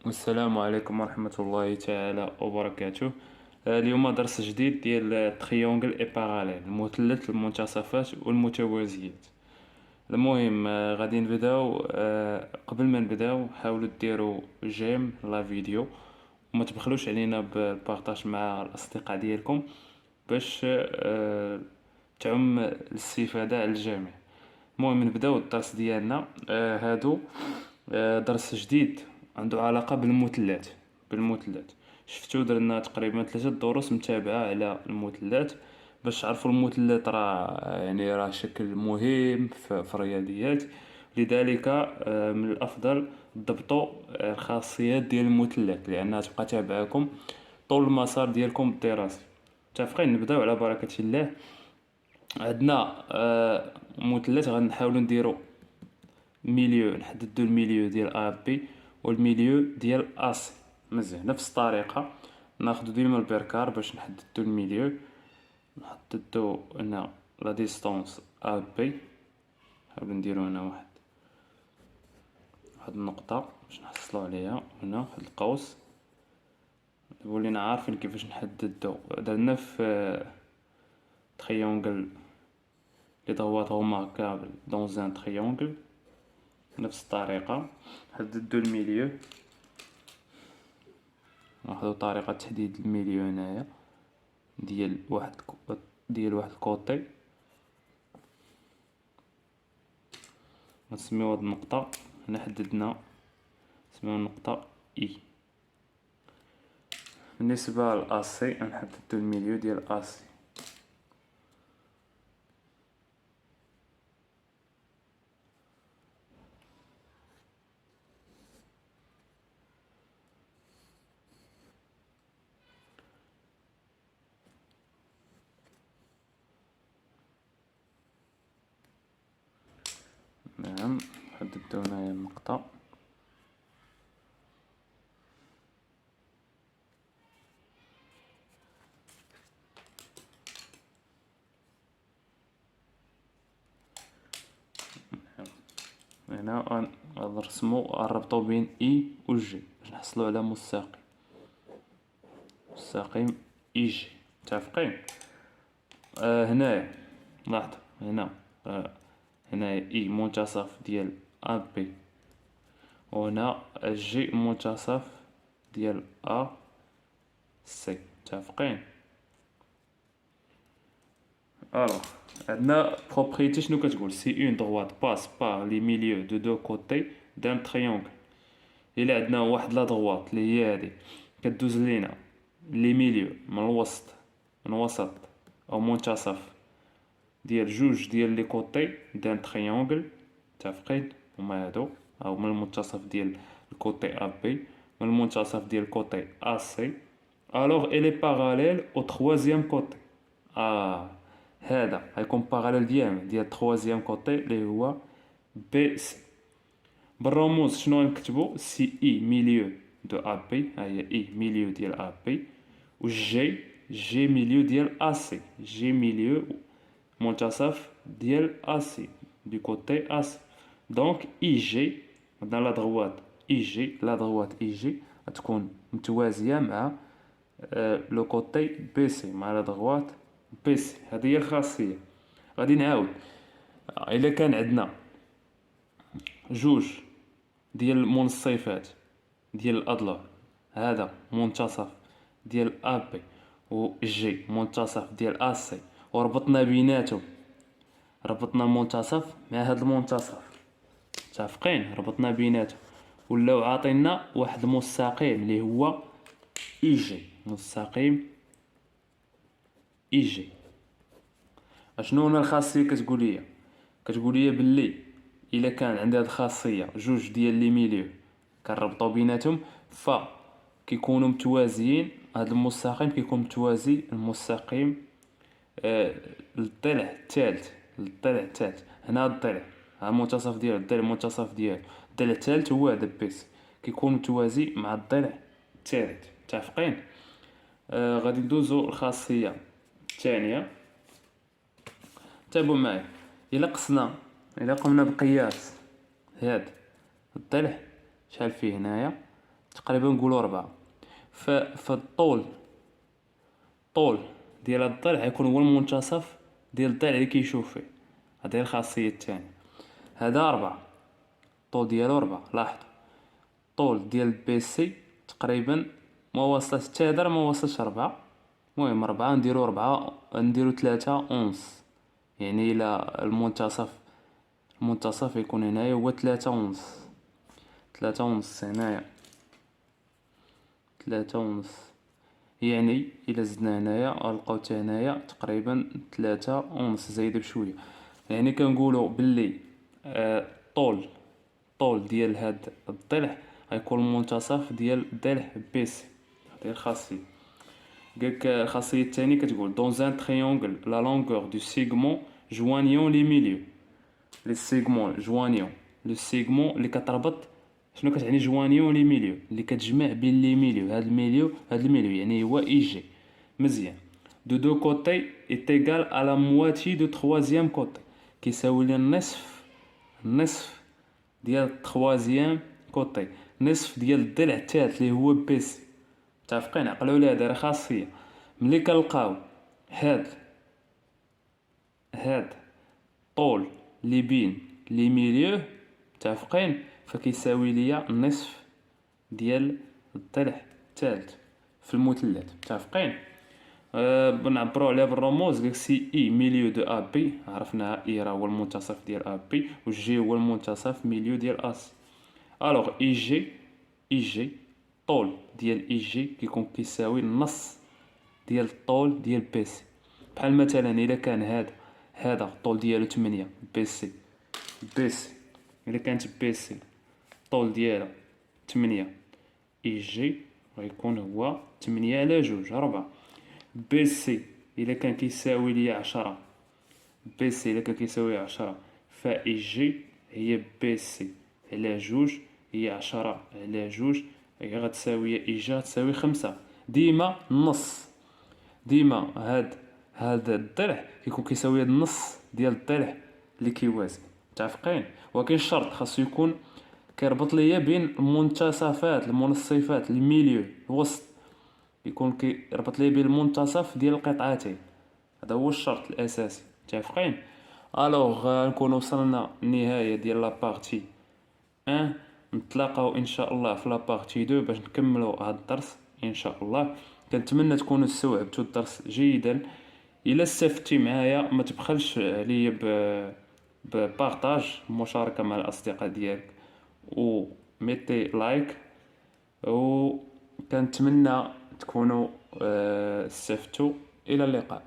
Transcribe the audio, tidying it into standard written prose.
والسلام عليكم ورحمة الله تعالى وبركاته. اليوم درس جديد ديال التريونغل اي باراليل، المثلث المنتصفات والمتوازيات. المهم غادي نبداو. قبل ما نبداو حاولوا ديروا جيم لا فيديو وما تبخلوش علينا بالبارطاج مع الاصدقاء ديالكم باش تعم الاستفادة على الجميع. المهم نبداو الدرس ديالنا. هادو درس جديد عنده علاقة بالمثلث. شفتو درنا تقريبا 3 دروس متابعة على المثلث باش تعرفوا المثلث راه شكل مهم في الرياضيات. لذلك من الافضل تضبطوا الخاصيات ديال المثلث لانها تبقى تابعكم طول المسار ديالكم الدراسي. متفقين؟ نبداو على بركة الله. عندنا مثلث غنحاولوا نديرو ميليو، نحددو الميليو ديال ا بي والميليو ديال اس. مزيان، نفس الطريقة ناخدو ديما البركار باش نحددو الميليو. نحددو هنا لا ديستونس ا بي، نحاولو نديرو هنا واحد النقطة باش نحصلو عليها هنا واحد القوس. ولينا عارفين كيفاش نحددو. درنا في تريونغل لي droites remarquables dans un triangle. نفس الطريقة حددو الميليو، ناخدو طريقة تحديد الميليو هنايا ديال واحد الكوطي. نسميو هاد النقطة هنا حددنا، نسميو النقطة اي. بالنسبة لأسي نحددو الميليو ديال أسي. نعم، حددو هنايا النقطة. هنا غنرسمو غنربطو بين اي و جي باش نحصلو على مستقيم اي جي. متفقين؟ هنايا لاحظوا هنا هنايا اي منتصف ديال ا بي، وهنا جي منتصف ديال ا سي. متفقين؟ الوغ عندنا بروبريتي شنو كتقول؟ سي اون droite passe par les milieux de deux côtés d'un triangle. الا عندنا واحد لا droite اللي هي هادي كدوز لينا لي ميليو من وسط او منتصف ديال جوج ديال لي كوتي دان تريونغل. متفقين؟ هما هادو، او من المنتصف ديال الكوتي ا بي من المنتصف ديال الكوتي ا سي. الوغ الي باراليل او تخوازيام كوتي. هذا غيكون باراليل ديال تخوازيام كوتي اللي هو بي سي. بالرموز شنو غنكتبو؟ سي اي ميليو دو ا بي، ها هي اي ميليو ديال ا بي، و جي ميليو ديال ا سي، جي ميليو منتصف ديال ا سي دو كوتي ا سي. دونك اي جي عندنا لا دغوات اي جي غتكون متوازيه مع لو كوتي بي سي، مع لا دغوات بي سي. هذه هي الخاصيه. غادي نعاود. الا كان عندنا جوج ديال المنصفات ديال الاضلاع، هذا منتصف ديال ا بي و جي منتصف ديال ا سي، وربطنا بيناتهم، ربطنا المنتصف مع هذا المنتصف. متفقين؟ ربطنا بيناتهم ولاو عاطينا واحد المستقيم اللي هو اي جي. مستقيم اي جي. اشنو هنا الخاصيه كتقول لي؟ كتقول لي باللي الا كان عندي هاد الخاصيه جوج ديال لي ميليو كنربطو بيناتهم كيكونوا متوازيين. هاد المستقيم كيكون متوازي المستقيم للضلع الثالث. هنا الضلع، ها المنتصف ديال الضلع، المنتصف ديال الضلع الثالث هو هذا بيس، كيكون متوازي مع الضلع الثالث. متفقين؟ غادي ندوزو الخاصيه الثانيه. تابعوا معايا. الا قمنا بقياس هاد الضلع، شحال فيه هنايا تقريبا نقولوا 4. فالطول، الطول ديال هاد الضلع يكون هو المنتصف ديال الضلع اللي كيشوف فيه. هذه هي الخاصية الثانية. هذا 4، الطول ديالو 4. لاحظ الطول ديال البيسي تقريبا ما وصلش حتى هذا، ما وصلش 4. المهم 4 نديرو 4، نديرو 3 اونص. يعني الى المنتصف يكون هنايا هو 3 ونص. 3 ونص هنايا، 3 ونص. يعني الى زدنا هنايا غنلقاو حتى هنايا تقريبا 3 ونص زايده بشويه. يعني كنقولوا باللي الطول، الطول ديال هاد الضلع غيكون المنتصف ديال ضلع بيسي. هذه الخاصيه. قالك الخاصيه الثانيه كتقول dans un triangle la longueur du segment joignant les milieux. لي سيغمون جوانيون، لو سيغمون اللي كتربط. شنو كتعني جوانيون لي ميليو؟ اللي كتجمع بين لي ميليو. هاد الميليو، هاد الميليو يعني هو اي جي. مزيان. دو كوتي est égal à la moitié du troisième côté. كيساوي لي النصف، النصف ديال التروازيام كوتي، نصف ديال الضلع الثالث اللي هو بيسي. متفقين؟ عقلوا لي هذه راه خاصيه. ملي كنلقاو هاد طول لي بين لي ميليو متفقين، فكيساوي ليا النصف ديال الضلع الثالث في المثلث. متفقين؟ بنعبروا عليها بالرموز. قالك سي اي ميليو دو ا بي، عرفناها اي راه هو المنتصف ديال ا بي، و جي هو المنتصف ميليو ديال اس. الوغ اي جي، اي جي طول ديال اي جي كيكون كيساوي النص ديال الطول ديال بيسي. بحال مثلا الا كان هذا الطول ديالو 8 بيسي، الا كانت بيسي الطول ديالها 8، اي جي غيكون هو 8 على 2 4. بيسي الا كان كيساوي ليا 10، بيسي الا كان كيساوي 10 فاي جي هي بيسي على 2 هي 10 على 2 هي غتساوي اي جي غتساوي 5. ديما النص، ديما هاد الضلع كيكون كيساوي النص ديال الضلع اللي كيوازي. متفقين؟ ولكن الشرط خاصو يكون كيربط ليا بين المنتصفات، المنصفات، الميليو، الوسط، يكون كيربط ليا بين المنتصف ديال القطعتين. هذا هو الشرط الاساسي. متفقين؟ الوغ نكون وصلنا النهايه ديال لابارتي 1. نتلاقاو ان شاء الله في لابارتي 2 باش نكملوا هذا الدرس ان شاء الله. كنتمنى تكونوا استوعبتوا الدرس جيدا. الا استفدتي معايا ما تبخلش عليا ببارطاج، مشاركه مع الاصدقاء ديالك، وميتي لايك. وكنتمنى تكونوا استفدتوا. الى اللقاء.